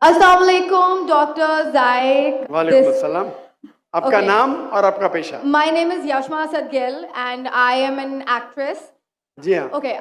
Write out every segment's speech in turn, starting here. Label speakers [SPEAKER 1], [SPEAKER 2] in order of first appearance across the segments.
[SPEAKER 1] السلام علیکم ڈاکٹر زائق.
[SPEAKER 2] وعلیکم السلام. آپ کا نام اور آپ کا پیشہ؟
[SPEAKER 1] My name is Yashma Asad Gill and I am an actress.
[SPEAKER 2] جی ہاں.
[SPEAKER 1] Okay,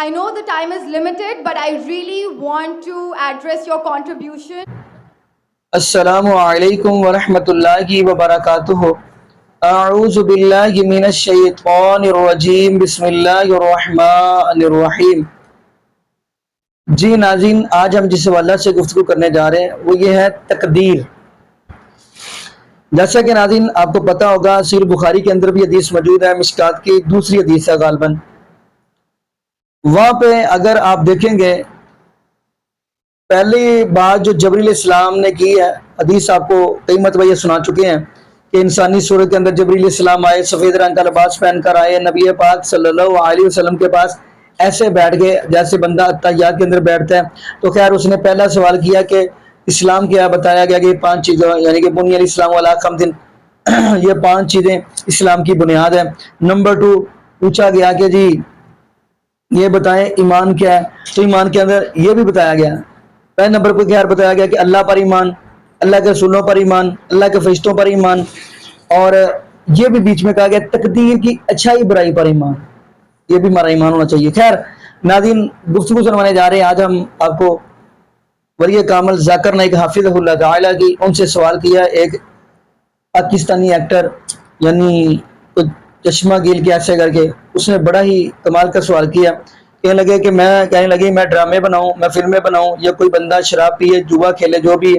[SPEAKER 1] I know the time is limited, but I really want to address your contribution.
[SPEAKER 3] السلام علیکم ورحمۃ اللہ وبرکاتہ. اعوذ باللہ من الشیطان الرجیم. بسم اللہ الرحمن الرحیم. جی ناظرین، آج ہم جس حوالہ سے گفتگو کرنے جا رہے ہیں وہ یہ ہے تقدیر. جیسا کہ ناظرین آپ کو پتہ ہوگا، صحیح بخاری کے اندر بھی حدیث موجود ہے، مشکات کی دوسری حدیث ہے غالباً. وہاں پہ اگر آپ دیکھیں گے، پہلی بات جو جبریل السلام نے کی ہے، حدیث آپ کو کئی مرتبہ یہ سنا چکے ہیں کہ انسانی صورت کے اندر جبریل السلام آئے، سفید رنگ کا لباس پہن کر آئے، نبی پاک صلی اللہ علیہ وسلم کے پاس ایسے بیٹھ گئے جیسے بندہ اتحیات کے اندر بیٹھتا ہے. تو خیر اس نے پہلا سوال کیا کہ اسلام کیا، بتایا گیا کہ 5 چیزیں، یعنی کہ بنی الاسلام علی 5 یہ 5 چیزیں اسلام کی بنیاد ہے. نمبر 2 پوچھا گیا کہ جی یہ بتائیں ایمان کیا ہے، تو ایمان کے اندر یہ بھی بتایا گیا. پہلے نمبر پہ خیر بتایا گیا کہ اللہ پر ایمان، اللہ کے رسولوں پر ایمان، اللہ کے فرشتوں پر ایمان، اور یہ بھی بیچ میں کہا گیا تقدیر کی اچھائی برائی پر ایمان، یہ بھی ہمارا ایمان ہونا چاہیے. خیر ناظرین، گفتگو سنوانے جا رہے ہیں. آج ہم آپ کو ولی کامل ذاکر نائک حافظہ اللہ تعالیٰ کی ان سے سوال کیا. ایک پاکستانی ایکٹر یعنی چشمہ گیل کے ایسے کر کے اس نے بڑا ہی کمال کا سوال کیا. کہنے لگے میں ڈرامے بناؤں، میں فلمیں بناؤں، یا کوئی بندہ شراب پیے، جوا کھیلے، جو بھی،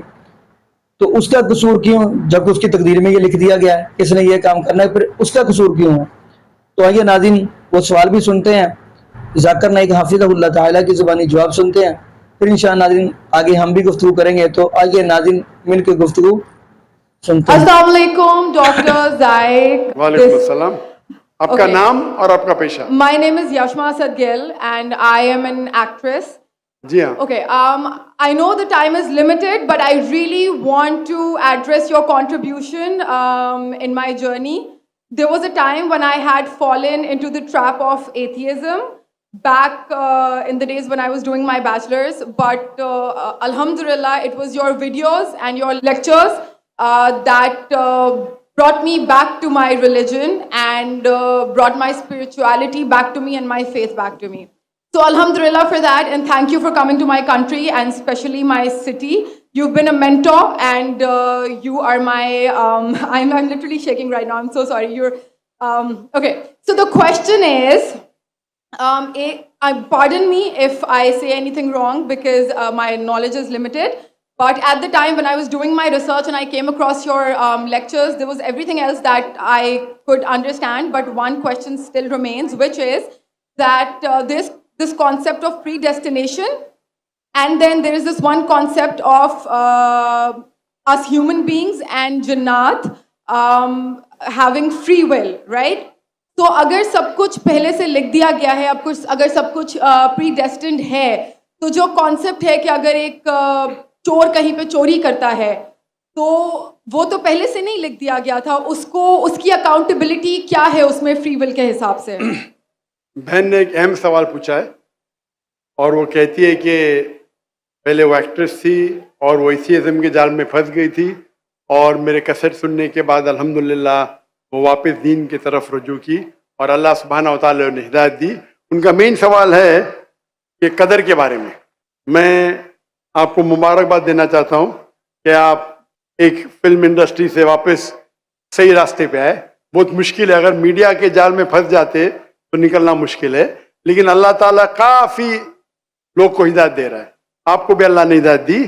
[SPEAKER 3] تو اس کا قصور کیوں، جب اس کی تقدیر میں یہ لکھ دیا گیا ہے کہ اس نے یہ کام کرنا ہے، پھر اس کا قصور کیوں ہے؟ تو آئیے ناظرین وہ سوال بھی سنتے ہیں، ذاکر نائک حافظہ اللہ تعالیٰ کی زبانی جواب سنتے ہیں، پھر انشاءاللہ ناظرین آگے ہم بھی گفتگو کریں گے. تو آئیے ناظرین مل کے گفتگو سنتے ہیں.
[SPEAKER 1] السلام علیکم ڈاکٹر زائق.
[SPEAKER 2] وعلیکم السلام. آپ کا نام اور آپ کا پیشہ؟
[SPEAKER 1] My name is Yashma Asad Gill and I am an actress.
[SPEAKER 2] جی ہاں.
[SPEAKER 1] Okay, I know the time is limited, but I really want to address your contribution in my journey. There was a time when I had fallen into the trap of atheism back in the days when I was doing my bachelor's, but alhamdulillah, it was your videos and your lectures that brought me back to my religion and brought my spirituality back to me and my faith back to me. So alhamdulillah for that, and thank you for coming to my country and especially my city. You've been a mentor and you are my, I'm literally shaking right now, I'm so sorry. Okay, so the question is, pardon me if I say anything wrong because my knowledge is limited. But at the time when I was doing my research and I came across your lectures, there was everything else that I could understand. But one question still remains, which is that this concept of predestination, and then there is this one concept of us human beings and Jannat having free will, right? تو اگر سب کچھ پہلے سے لکھ دیا گیا ہے، اگر سب کچھ predestined ہے، تو جو کانسیپٹ ہے کہ اگر ایک چور کہیں پہ چوری کرتا ہے تو وہ تو پہلے سے نہیں لکھ دیا گیا تھا، اس کی اکاؤنٹیبلٹی کیا ہے اس میں فری ول کے حساب سے؟
[SPEAKER 2] بہن نے ایک اہم سوال پوچھا ہے، اور وہ کہتی ہے کہ پہلے وہ ایکٹریس تھی اور وہ ایتھیزم کے جال میں پھنس گئی تھی، اور میرے کیسٹ سننے کے بعد الحمدللہ وہ واپس دین کی طرف رجوع کی اور اللہ سبحانہ و تعالیٰ نے ہدایت دی. ان کا مین سوال ہے کہ قدر کے بارے میں. میں آپ کو مبارکباد دینا چاہتا ہوں کہ آپ ایک فلم انڈسٹری سے واپس صحیح راستے پہ آئے. بہت مشکل ہے، اگر میڈیا کے جال میں پھنس جاتے تو نکلنا مشکل ہے، لیکن اللہ تعالیٰ کافی لوگ کو ہدایت دے رہا ہے. آپ کو بھی اللہ نے ہدایت دی.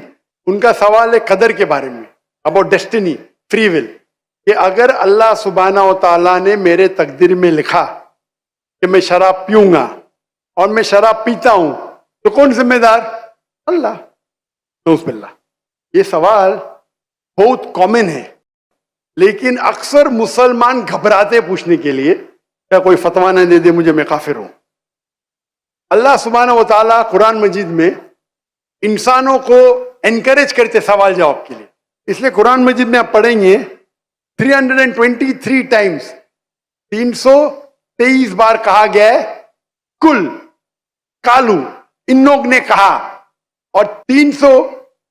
[SPEAKER 2] ان کا سوال ہے قدر کے بارے میں، اباؤٹ ڈیسٹینی، فری ول، کہ اگر اللہ سبحانہ و تعالیٰ نے میرے تقدیر میں لکھا کہ میں شراب پیوں گا اور میں شراب پیتا ہوں تو کون ذمہ دار؟ اللہ. نعوذ باللہ. یہ سوال بہت کامن ہے، لیکن اکثر مسلمان گھبراتے پوچھنے کے لیے کیا کوئی فتویٰ نہ دے دے مجھے، میں کافر ہوں. اللہ سبحانہ و تعالیٰ قرآن مجید میں انسانوں کو انکریج کرتے سوال جواب کے لیے. اس لیے قرآن مجید میں آپ پڑھیں گے 323 ٹائمز، 323 بار کہا گیا ہے کل، کالو، ان لوگ نے کہا، اور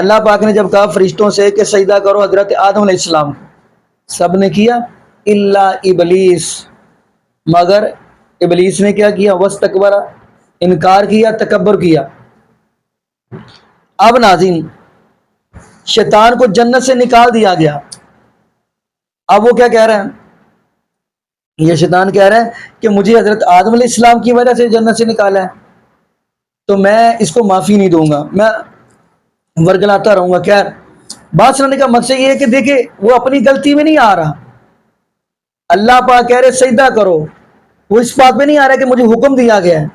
[SPEAKER 3] اللہ پاک نے جب کہا فرشتوں سے کہ سجدہ کرو حضرت آدم علیہ السلام کو، سب نے کیا الا ابلیس، مگر ابلیس نے کیا کیا؟ واستکبر، انکار کیا، تکبر کیا۔ اب ناظرین شیطان کو جنت سے نکال دیا گیا، اب وہ کیا کہہ رہے ہیں؟ یہ شیطان کہہ رہا ہے کہ مجھے حضرت آدم علیہ السلام کی وجہ سے جنت سے نکالا ہے، تو میں اس کو معافی نہیں دوں گا، میں ورگلاتا رہوں گا۔ خیر، بات سنانے کا مقصد یہ ہے کہ دیکھیں وہ اپنی غلطی میں نہیں آ رہا، اللہ پاک کہہ رہے سجدہ کرو، وہ اس بات پہ نہیں آ رہا کہ مجھے حکم دیا گیا ہے،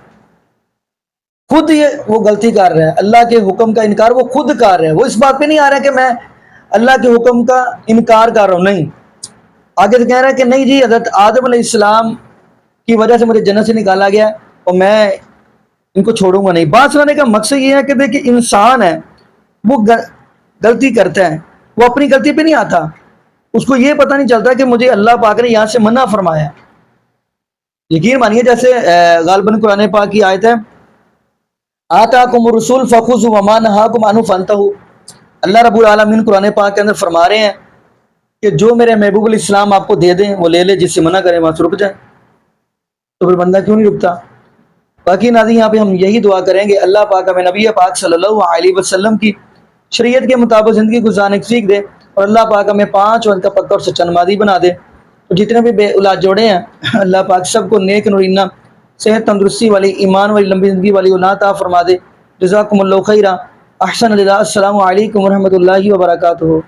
[SPEAKER 3] خود یہ وہ غلطی کر رہا ہے، اللہ کے حکم کا انکار وہ خود کر رہا ہے، وہ اس بات پہ نہیں آ رہا کہ میں اللہ کے حکم کا انکار کر رہا ہوں، نہیں، آگے تو کہہ رہا ہے کہ نہیں جی حضرت آدم علیہ السلام کی وجہ سے مجھے جنت سے نکالا گیا اور میں ان کو چھوڑوں گا نہیں۔ بات سنانے کا مقصد یہ ہے کہ دیکھیں انسان ہے، وہ غلطی کرتا ہے، وہ اپنی غلطی پہ نہیں آتا، اس کو یہ پتہ نہیں چلتا کہ مجھے اللہ پاک نے یہاں سے منع فرمایا۔ یقین مانیے جیسے غالباً قرآن پاک کی آیت ہے آتاکم الرسول فخذوا وما نہاکم عنہ فانتہوا، اللہ رب العالمین قرآن پاک کے اندر فرما رہے ہیں کہ جو میرے محبوب علیہ السلام آپ کو دے دیں وہ لے لے، جس سے منع کریں وہاں سے رک جائیں، تو پھر بندہ کیوں نہیں رکتا؟ باقی ناظرین یہاں پہ ہم یہی دعا کریں گے اللہ پاک ہمیں نبی پاک صلی اللہ علیہ وسلم کی شریعت کے مطابق زندگی گزارنے کی سیکھ دے، اور اللہ پاک ہمیں 5 وقت کا پکا اور سچا نمازی بنا دے، اور جتنے بھی بے اولاد جوڑے ہیں اللہ پاک سب کو نیک نورینہ صحت تندرستی والی ایمان والی لمبی زندگی والی اولاد عطا فرما دے۔ جزاکم اللہ خیرہ، احسن اللہ، السلام علیکم ورحمۃ اللہ وبرکاتہ۔